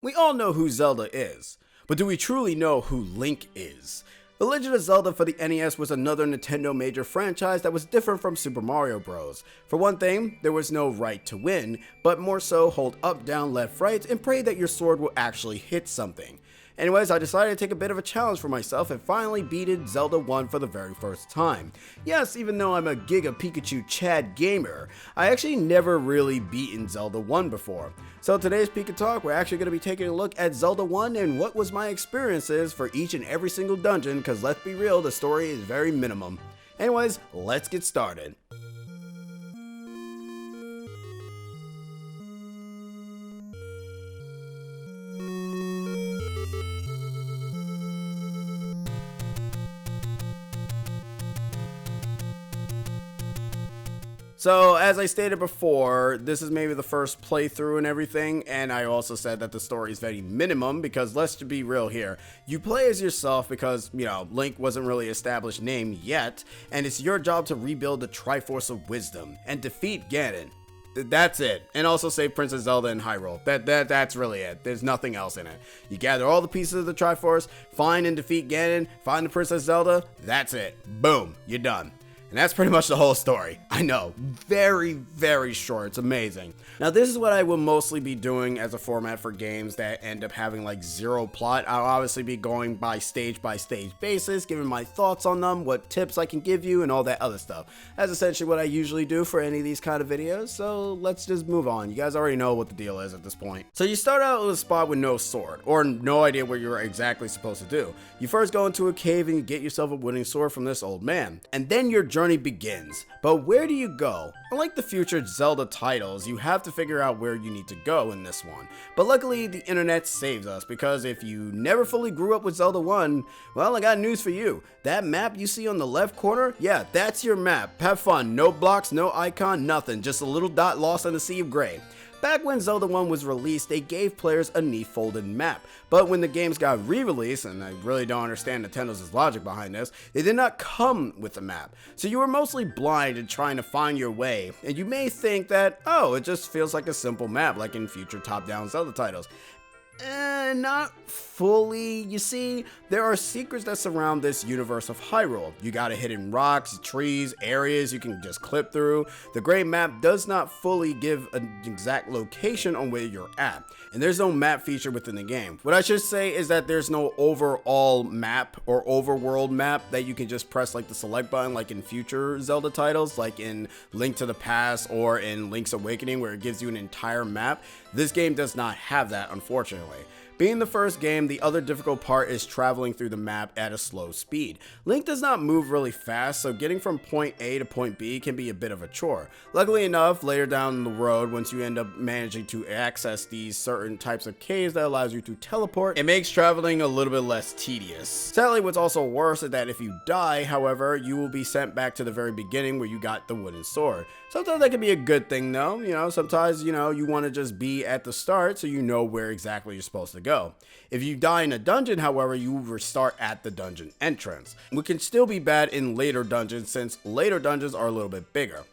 We all know who Zelda is, but do we truly know who Link is? The Legend of Zelda for the NES was another Nintendo major franchise that was different from Super Mario Bros. For one thing, there was no right to win, but more so hold up, down, left, right, and pray that your sword will actually hit something. Anyways, I decided to take a bit of a challenge for myself and finally beated Zelda 1 for the very first time. Yes, even though I'm a Giga Pikachu Chad gamer, I actually never really beaten Zelda 1 before. So today's PikaTalk, we're actually going to be taking a look at Zelda 1 and what was my experiences for each and every single dungeon, because let's be real, the story is very minimum. Anyways, let's get started. So, as I stated before, this is maybe the first playthrough and everything, and I also said that the story is very minimum because let's just be real here. You play as yourself because, Link wasn't really established name yet, and it's your job to rebuild the Triforce of Wisdom and defeat Ganon. That's it. And also save Princess Zelda in Hyrule. That's really it. There's nothing else in it. You gather all the pieces of the Triforce, find and defeat Ganon, find the Princess Zelda, that's it. Boom, you're done. And that's pretty much the whole story. I know, very, very short. It's amazing. Now, this is what I will mostly be doing as a format for games that end up having like zero plot. I'll obviously be going by stage basis, giving my thoughts on them, what tips I can give you, and all that other stuff. That's essentially what I usually do for any of these kind of videos, so let's just move on. You guys already know what the deal is at this point. So you start out with a spot with no sword, or no idea what you're exactly supposed to do. You first go into a cave and you get yourself a wooden sword from this old man, and then your journey begins. But where do you go? Unlike the future Zelda titles, you have to figure out where you need to go in this one. But luckily, the internet saves us, because if you never fully grew up with Zelda 1, well, I got news for you. That map you see on the left corner, yeah, that's your map. Have fun. No blocks, no icon, nothing. Just a little dot lost in the sea of gray. Back when Zelda 1 was released, they gave players a neat folded map, but when the games got re-released, and I really don't understand Nintendo's logic behind this, they did not come with a map. So you were mostly blind in trying to find your way, and you may think that, oh, it just feels like a simple map like in future top-down Zelda titles. Not fully. You see, there are secrets that surround this universe of Hyrule. You got hidden rocks, trees, areas you can just clip through. The gray map does not fully give an exact location on where you're at, and there's no map feature within the game. What I should say is that there's no overall map or overworld map that you can just press like the select button like in future Zelda titles, like in Link to the Past or in Link's Awakening, where it gives you an entire map. This game does not have that, unfortunately. Being the first game, the other difficult part is traveling through the map at a slow speed. Link does not move really fast, so getting from point A to point B can be a bit of a chore. Luckily enough, later down the road, once you end up managing to access these certain types of caves that allows you to teleport, it makes traveling a little bit less tedious. Sadly, what's also worse is that if you die, however, you will be sent back to the very beginning where you got the wooden sword. Sometimes that can be a good thing though, sometimes, you want to just be at the start so you know where exactly you're supposed to go. If you die in a dungeon, however, you will restart at the dungeon entrance, which can still be bad in later dungeons since later dungeons are a little bit bigger.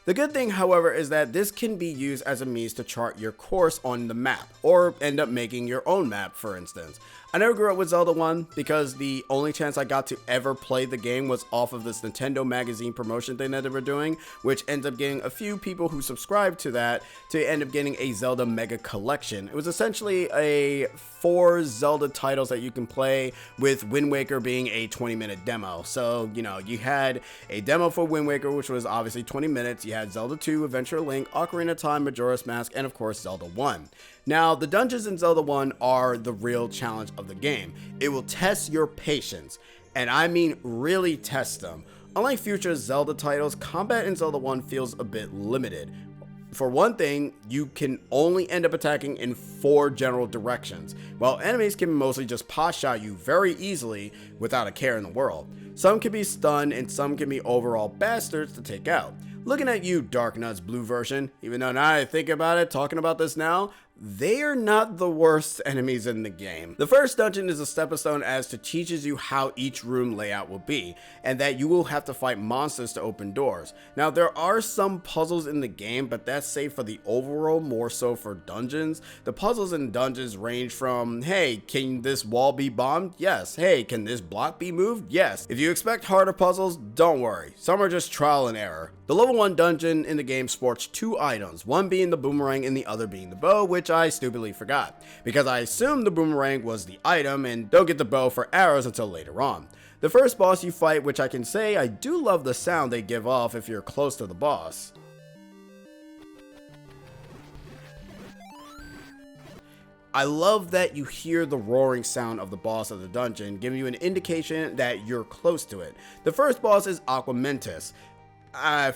The good thing, however, is that this can be used as a means to chart your course on the map, or end up making your own map, for instance. I never grew up with Zelda 1 because the only chance I got to ever play the game was off of this Nintendo magazine promotion thing that they were doing, which ends up getting a few people who subscribed to that to end up getting a Zelda Mega Collection. It was essentially a 4 Zelda titles that you can play, with Wind Waker being a 20-minute demo. So, you had a demo for Wind Waker, which was obviously 20 minutes. You had Zelda 2, Adventure of Link, Ocarina of Time, Majora's Mask, and of course Zelda 1. Now, the dungeons in Zelda 1 are the real challenge of the game. It will test your patience, and I mean really test them. Unlike future Zelda titles, combat in Zelda 1 feels a bit limited. For one thing, you can only end up attacking in 4 general directions, while enemies can mostly just pot shot you very easily without a care in the world. Some can be stunned and some can be overall bastards to take out. Looking at you, Dark Nuts Blue version, even though now I think about it, talking about this now, they are not the worst enemies in the game. The first dungeon is a stepping stone as to teaches you how each room layout will be, and that you will have to fight monsters to open doors. Now there are some puzzles in the game, but that's safe for the overworld more so for dungeons. The puzzles in dungeons range from, hey, can this wall be bombed? Yes. Hey, can this block be moved? Yes. If you expect harder puzzles, don't worry. Some are just trial and error. The level 1 dungeon in the game sports 2 items, one being the boomerang and the other being the bow, which I stupidly forgot, because I assumed the boomerang was the item and don't get the bow for arrows until later on. The first boss you fight, which I can say I do love the sound they give off if you're close to the boss. I love that you hear the roaring sound of the boss of the dungeon, giving you an indication that you're close to it. The first boss is Aquamentus.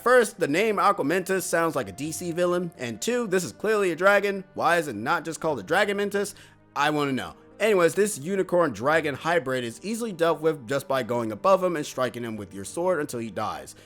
First, the name Aquamentus sounds like a DC villain, and 2, this is clearly a dragon. Why is it not just called a Dragonmentus? I want to know. Anyways, this unicorn dragon hybrid is easily dealt with just by going above him and striking him with your sword until he dies.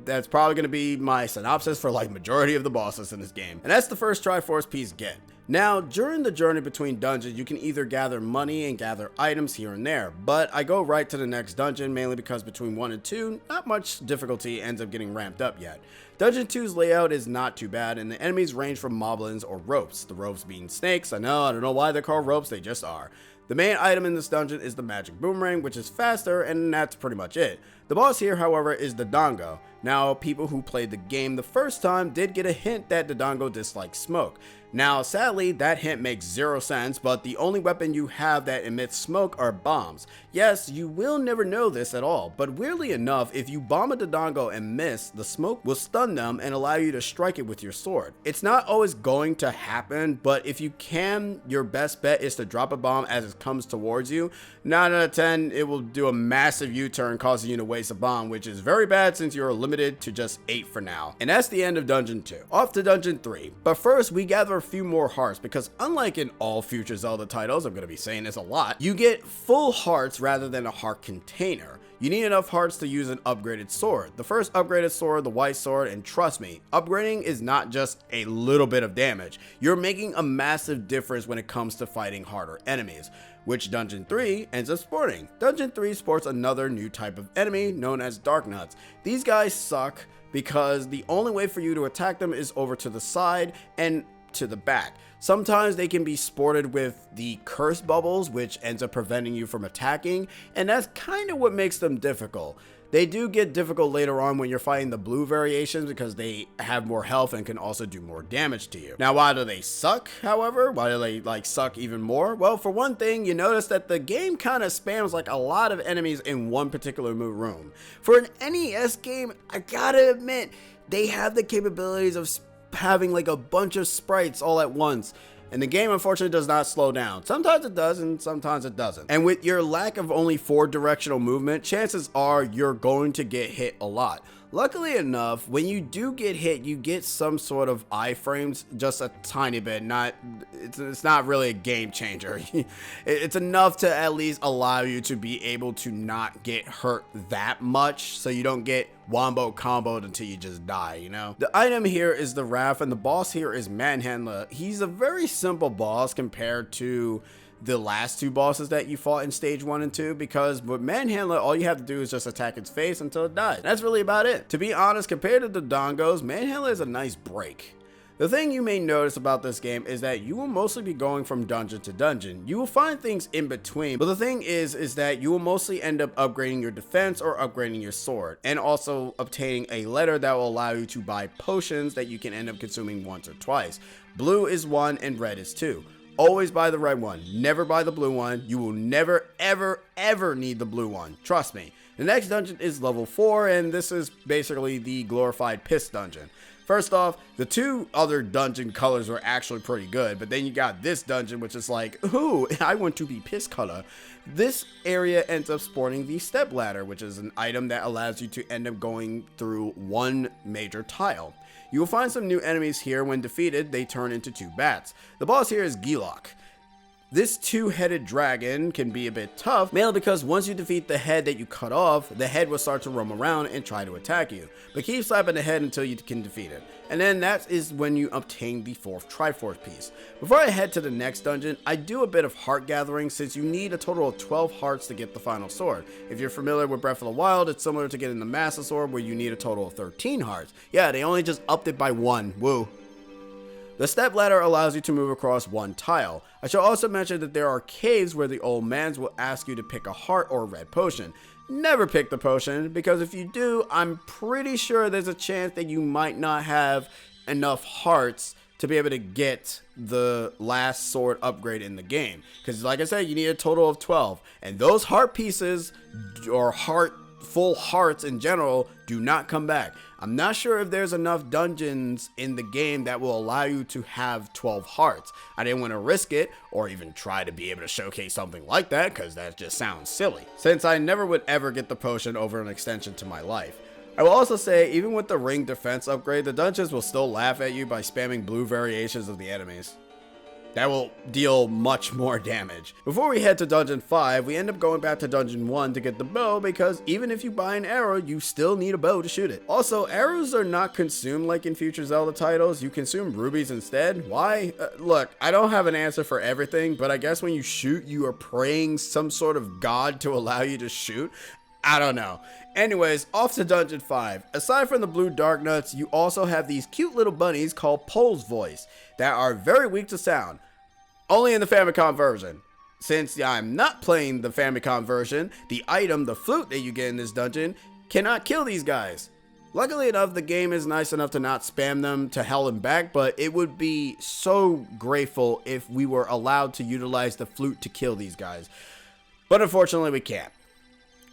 That's probably going to be my synopsis for like majority of the bosses in this game. And that's the first Triforce piece get. Now, during the journey between dungeons, you can either gather money and gather items here and there, but I go right to the next dungeon mainly because between 1 and 2, not much difficulty ends up getting ramped up yet. Dungeon 2's layout is not too bad, and the enemies range from moblins or ropes, the ropes being snakes. I don't know why they're called ropes, they just are. The main item in this dungeon is the magic boomerang, which is faster, and that's pretty much it. The boss here, however, is the Dodongo. Now, people who played the game the first time did get a hint that the Dodongo dislikes smoke. Now, sadly, that hint makes 0 sense, but the only weapon you have that emits smoke are bombs. Yes, you will never know this at all, but weirdly enough, if you bomb a Dodongo and miss, the smoke will stun them and allow you to strike it with your sword. It's not always going to happen, but if you can, your best bet is to drop a bomb as it comes towards you. 9 out of 10, it will do a massive U-turn, causing you to waste a bomb, which is very bad since you're limited to just 8 for now. And that's the end of Dungeon 2. Off to Dungeon 3. But first, we gather a few more hearts, because unlike in all future Zelda titles, I'm going to be saying this a lot, you get full hearts rather than a heart container. You need enough hearts to use an upgraded sword. The first upgraded sword, the white sword, and trust me, upgrading is not just a little bit of damage. You're making a massive difference when it comes to fighting harder enemies, which Dungeon 3 ends up sporting. Dungeon 3 sports another new type of enemy known as Dark Nuts. These guys suck because the only way for you to attack them is over to the side and to the back. Sometimes they can be sported with the curse bubbles, which ends up preventing you from attacking, and that's kind of what makes them difficult. They do get difficult later on when you're fighting the blue variations because they have more health and can also do more damage to you. Now, why do they suck, however? Why do they suck even more? Well, for one thing, you notice that the game kind of spams like a lot of enemies in one particular room. For an NES game, I gotta admit, they have the capabilities of having like a bunch of sprites all at once, and the game unfortunately does not slow down. Sometimes it does and sometimes it doesn't. And with your lack of only 4 directional movement, chances are you're going to get hit a lot. Luckily enough, when you do get hit, you get some sort of iframes, just a tiny bit. It's not really a game changer. It's enough to at least allow you to be able to not get hurt that much, so you don't get wombo comboed until you just die, you know? The item here is the Wrath, and the boss here is Manhandler. He's a very simple boss compared to the last 2 bosses that you fought in stage 1 and 2, because with Manhandler, all you have to do is just attack its face until it dies. That's really about it. To be honest, compared to the Dodongos, Manhandler is a nice break. The thing you may notice about this game is that you will mostly be going from dungeon to dungeon. You will find things in between, but the thing is that you will mostly end up upgrading your defense or upgrading your sword, and also obtaining a letter that will allow you to buy potions that you can end up consuming once or twice. Blue is 1 and red is 2. Always buy the red one, never buy the blue one. You will never, ever need the blue one. Trust me. The next dungeon is level 4, and this is basically the glorified piss dungeon. First off, the 2 other dungeon colors were actually pretty good, but then you got this dungeon, which is like, ooh, I want to be piss color. This area ends up sporting the step ladder, which is an item that allows you to end up going through 1 major tile. You will find some new enemies here. When defeated, they turn into 2 bats. The boss here is Gilok. This two-headed dragon can be a bit tough, mainly because once you defeat the head that you cut off, the head will start to roam around and try to attack you. But keep slapping the head until you can defeat it. And then that is when you obtain the 4th Triforce piece. Before I head to the next dungeon, I do a bit of heart gathering since you need a total of 12 hearts to get the final sword. If you're familiar with Breath of the Wild, it's similar to getting the Master Sword where you need a total of 13 hearts. Yeah, they only just upped it by 1. Woo. The step ladder allows you to move across 1 tile. I shall also mention that there are caves where the old mans will ask you to pick a heart or a red potion. Never pick the potion, because if you do, I'm pretty sure there's a chance that you might not have enough hearts to be able to get the last sword upgrade in the game. Because like I said, you need a total of 12. And those heart pieces, or full hearts in general, do not come back. I'm not sure if there's enough dungeons in the game that will allow you to have 12 hearts. I didn't want to risk it or even try to be able to showcase something like that because that just sounds silly, since I never would ever get the potion over an extension to my life. I will also say, even with the ring defense upgrade, the dungeons will still laugh at you by spamming blue variations of the enemies. That will deal much more damage. Before we head to Dungeon 5, we end up going back to Dungeon 1 to get the bow, because even if you buy an arrow, you still need a bow to shoot it. Also, arrows are not consumed like in future Zelda titles. You consume rubies instead. Why? Look, I don't have an answer for everything, but I guess when you shoot, you are praying some sort of god to allow you to shoot. I don't know. Anyways, off to Dungeon 5. Aside from the blue dark nuts, you also have these cute little bunnies called Pole's Voice that are very weak to sound. Only in the Famicom version. Since I'm not playing the Famicom version, the item, the flute that you get in this dungeon, cannot kill these guys. Luckily enough, the game is nice enough to not spam them to hell and back, but it would be so grateful if we were allowed to utilize the flute to kill these guys. But unfortunately, we can't.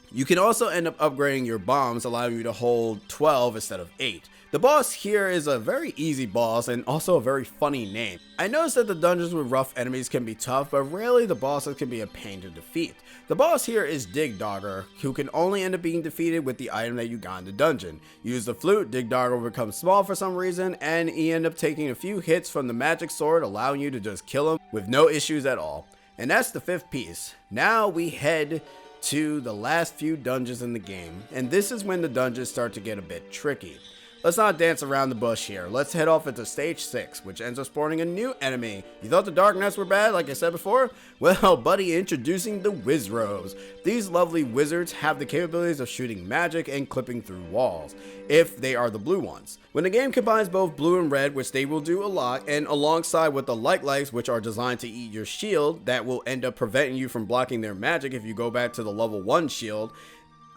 You can also end up upgrading your bombs, allowing you to hold 12 instead of 8. The boss here is a very easy boss and also a very funny name. I noticed that the dungeons with rough enemies can be tough, but rarely the bosses can be a pain to defeat. The boss here is Dig Dogger, who can only end up being defeated with the item that you got in the dungeon. Use the flute, Dig Dogger will become small for some reason, and you end up taking a few hits from the magic sword, allowing you to just kill him with no issues at all. And that's the 5th piece. Now we head to the last few dungeons in the game, and this is when the dungeons start to get a bit tricky. Let's not dance around the bush here. Let's head off into stage 6, which ends up spawning a new enemy. You thought the Dark Knights were bad, like I said before? Well, buddy, introducing the Wizros. These lovely wizards have the capabilities of shooting magic and clipping through walls, if they are the blue ones. When the game combines both blue and red, which they will do a lot, and alongside with the light legs, which are designed to eat your shield, that will end up preventing you from blocking their magic if you go back to the level 1 shield,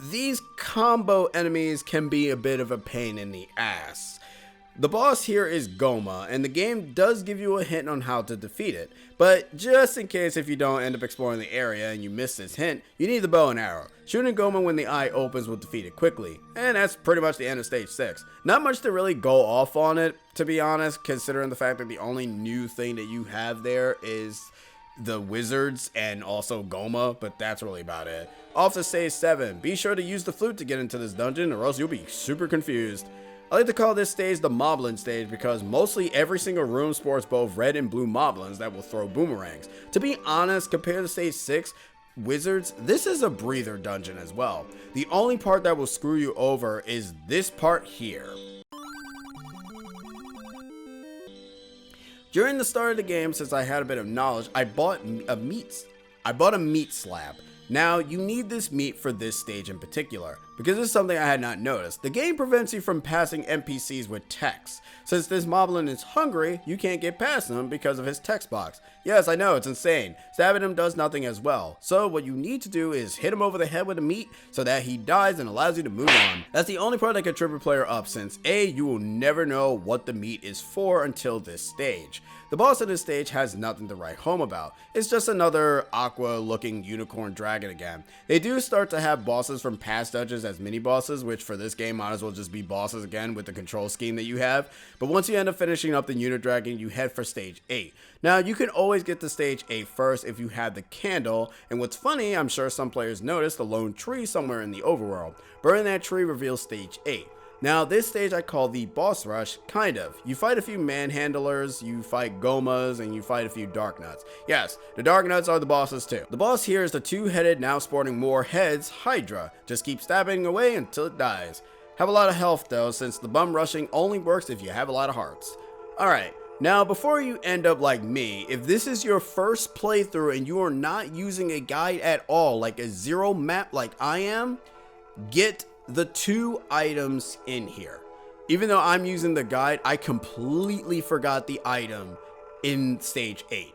these combo enemies can be a bit of a pain in the ass. The boss here is Goma, and the game does give you a hint on how to defeat it, but just in case if you don't end up exploring the area and you miss this hint, you need the bow and arrow. Shooting Goma when the eye opens will defeat it quickly, and that's pretty much the end of stage 6. Not much to really go off on it, to be honest, considering the fact that the only new thing that you have there is the wizards and also Goma, but that's really about it. Off to stage 7. Be sure to use the flute to get into this dungeon or else you'll be super confused. I like to call this stage the Moblin stage because mostly every single room sports both red and blue Moblins that will throw boomerangs. To be honest, compared to stage 6, Wizards, this is a breather dungeon as well. The only part that will screw you over is this part here. During the start of the game, since I had a bit of knowledge, I bought a meat slab. Now, you need this meat for this stage in particular, because this is something I had not noticed. The game prevents you from passing NPCs with text. Since this Moblin is hungry, you can't get past him because of his text box. Yes, I know, it's insane. Stabbing him does nothing as well. So what you need to do is hit him over the head with the meat so that he dies and allows you to move on. That's the only part that can trip a player up, since A, you will never know what the meat is for until this stage. The boss of this stage has nothing to write home about. It's just another aqua looking unicorn dragon again. They do start to have bosses from past dungeons as mini bosses, which for this game might as well just be bosses again with the control scheme that you have. But once you end up finishing up the unit dragon, you head for stage 8. Now you can always get to stage 8 first if you have the candle, and what's funny, I'm sure some players noticed the lone tree somewhere in the overworld. Burning that tree reveals stage 8. Now this stage I call the boss rush, kind of. You fight a few manhandlers, you fight gomas, and you fight a few dark nuts. Yes, the dark nuts are the bosses too. The boss here is the two-headed, now sporting more heads, Hydra. Just keep stabbing away until it dies. Have a lot of health though, since the bum rushing only works if you have a lot of hearts. Alright, now before you end up like me, if this is your first playthrough and you are not using a guide at all, like a zero map like I am, get the 2 items in here. Even though I'm using the guide, I completely forgot the item in stage 8.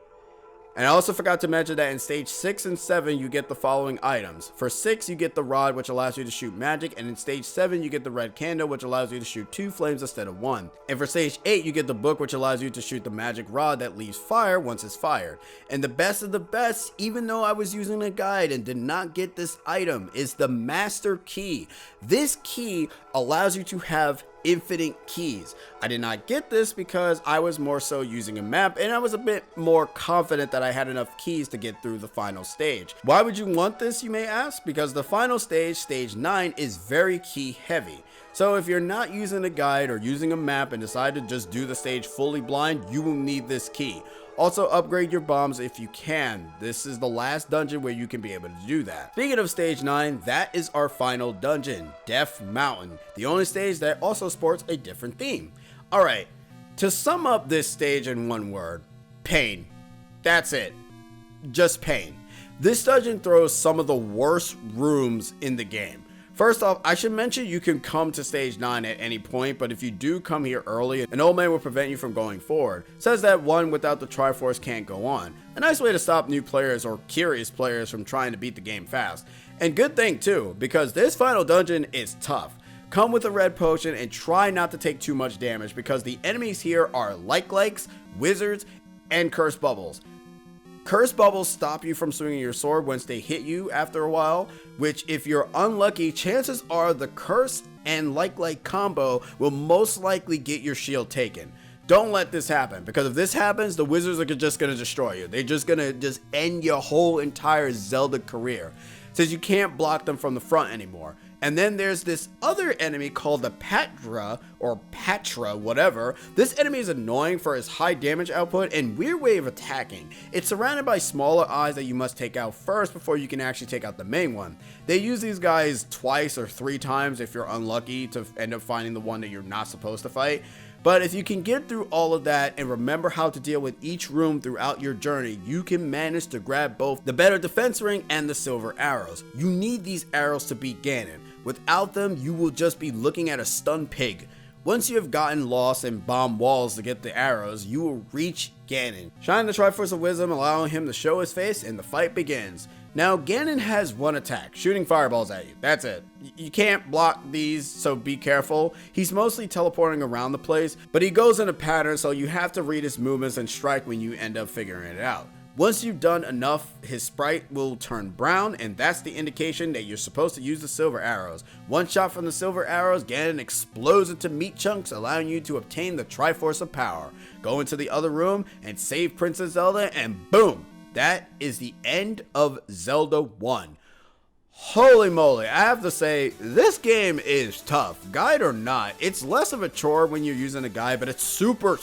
And I also forgot to mention that in stage 6 and 7 you get the following items. For 6 you get the rod, which allows you to shoot magic, and in stage 7 you get the red candle, which allows you to shoot 2 flames instead of 1. And for stage 8 you get the book, which allows you to shoot the magic rod that leaves fire once it's fired. And the best of the best, even though I was using a guide and did not get this item, is the master key. This key allows you to have infinite keys. I did not get this because I was more so using a map and I was a bit more confident that I had enough keys to get through the final stage. Why would you want this, you may ask? Because the final stage, stage 9, is very key heavy. So if you're not using a guide or using a map and decide to just do the stage fully blind, you will need this key. Also upgrade your bombs if you can. This is the last dungeon where you can be able to do that. Speaking of stage 9, that is our final dungeon, Death Mountain, the only stage that also sports a different theme. Alright, to sum up this stage in one word, pain. That's it. Just pain. This dungeon throws some of the worst rooms in the game. First off, I should mention you can come to stage 9 at any point, but if you do come here early, an old man will prevent you from going forward. Says that one without the Triforce can't go on. A nice way to stop new players or curious players from trying to beat the game fast. And good thing too, because this final dungeon is tough. Come with a red potion and try not to take too much damage because the enemies here are likes, wizards, and curse bubbles. Curse bubbles stop you from swinging your sword once they hit you after a while, which if you're unlucky, chances are the curse and like combo will most likely get your shield taken. Don't let this happen, because if this happens, the wizards are just going to destroy you. They're just going to end your whole entire Zelda career, since you can't block them from the front anymore. And then there's this other enemy called the Patra, or Patra, whatever. This enemy is annoying for his high damage output and weird way of attacking. It's surrounded by smaller eyes that you must take out first before you can actually take out the main one. They use these guys twice or 3 times if you're unlucky to end up finding the one that you're not supposed to fight. But if you can get through all of that and remember how to deal with each room throughout your journey, you can manage to grab both the better defense ring and the silver arrows. You need these arrows to beat Ganon. Without them, you will just be looking at a stunned pig. Once you have gotten lost and bombed walls to get the arrows, you will reach Ganon. Shine the Triforce of Wisdom, allowing him to show his face, and the fight begins. Now, Ganon has one attack, shooting fireballs at you. That's it. You can't block these, so be careful. He's mostly teleporting around the place, but he goes in a pattern, so you have to read his movements and strike when you end up figuring it out. Once you've done enough, his sprite will turn brown, and that's the indication that you're supposed to use the silver arrows. One shot from the silver arrows, Ganon explodes into meat chunks, allowing you to obtain the Triforce of Power. Go into the other room and save Princess Zelda, and boom! That is the end of Zelda 1. Holy moly, I have to say, this game is tough. Guide or not, it's less of a chore when you're using a guide, but it's super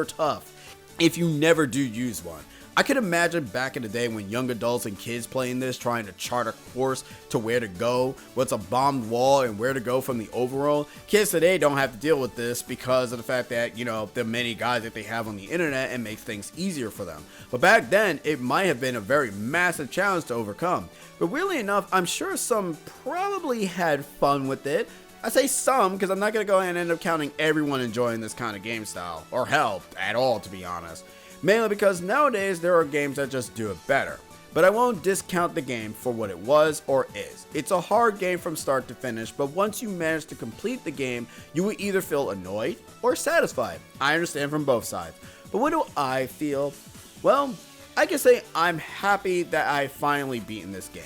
tough if you never do use one. I could imagine back in the day when young adults and kids playing this trying to chart a course to where to go, what's a bombed wall, and where to go from the overworld. Kids today don't have to deal with this because of the fact that, you know, the many guides that they have on the internet and make things easier for them. But back then, it might have been a very massive challenge to overcome. But weirdly enough, I'm sure some probably had fun with it. I say some because I'm not going to go ahead and end up counting everyone enjoying this kind of game style, or hell, at all, to be honest. Mainly because nowadays there are games that just do it better. But I won't discount the game for what it was or is. It's a hard game from start to finish, but once you manage to complete the game, you will either feel annoyed or satisfied. I understand from both sides. But what do I feel? Well, I can say I'm happy that I finally beaten this game.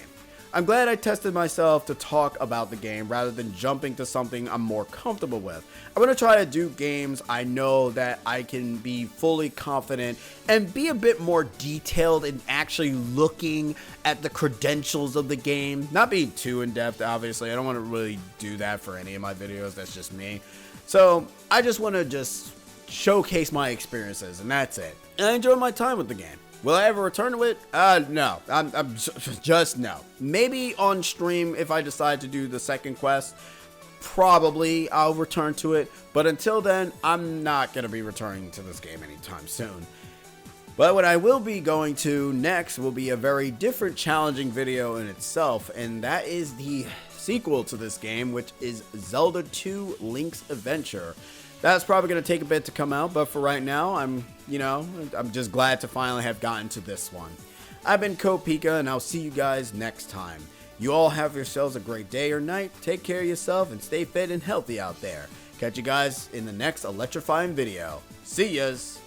I'm glad I tested myself to talk about the game rather than jumping to something I'm more comfortable with. I'm going to try to do games I know that I can be fully confident and be a bit more detailed in actually looking at the credentials of the game. Not being too in-depth, obviously. I don't want to really do that for any of my videos. That's just me. So I just want to just showcase my experiences, and that's it. And I enjoy my time with the game. Will I ever return to it? No. I'm just no. Maybe on stream if I decide to do the second quest. Probably I'll return to it. But until then, I'm not going to be returning to this game anytime soon. But what I will be going to next will be a very different challenging video in itself. And that is the sequel to this game, which is Zelda 2 Link's Adventure. That's probably going to take a bit to come out, but for right now, I'm just glad to finally have gotten to this one. I've been Pika, and I'll see you guys next time. You all have yourselves a great day or night. Take care of yourself and stay fit and healthy out there. Catch you guys in the next electrifying video. See yas!